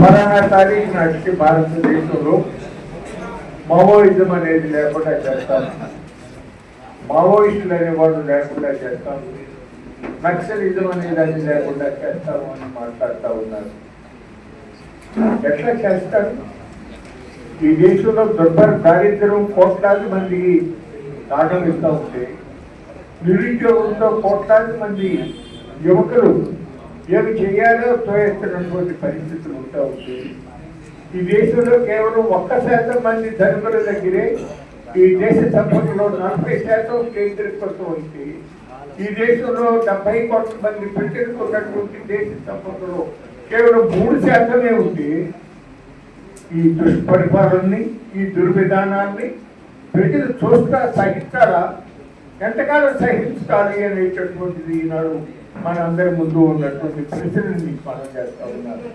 ఫలానా తారీఖు నాటికి భారతదేశంలో మావోయిజం అనేది లేకుండా చేస్తాం, మావోయిస్టులు అనేవాళ్ళు లేకుండా చేస్తాం, నక్సలిజం అనేది లేకుండా చేస్తాము అని మాట్లాడుతూ ఉన్నారు. ఎట్లా చేస్తారు? ఈ దేశంలో దారిద్ర్యం కోట్లాది మంది ఆటమిస్తూ ఉంటే, నిరుద్యోగంతో కోట్లాది మంది యువకులు ఏమి చేయాలో తోయేస్తున్నటువంటి పరిస్థితులు ఉంటా ఉంటే, ఈ దేశంలో కేవలం 1% మంది ధనికుల దగ్గరే ఈ దేశ సంపదలో 40% కేంద్రీకృతం అయితే, ఈ దేశంలో 70 కోట్ల మంది ప్రజలకు ఉన్నటువంటి దేశ సంపదలో కేవలం 3% ఉంది. ఈ దుష్పరిపాలనని, ఈ దుర్విధానాన్ని ప్రజలు చూస్తా సహిస్తారా? ఎంతకాలం సహించాలి అనేటటువంటిది ఈనాడు మన అందరి ముందు ఉన్నటువంటి ప్రశ్నని మనం చేస్తా ఉన్నారు.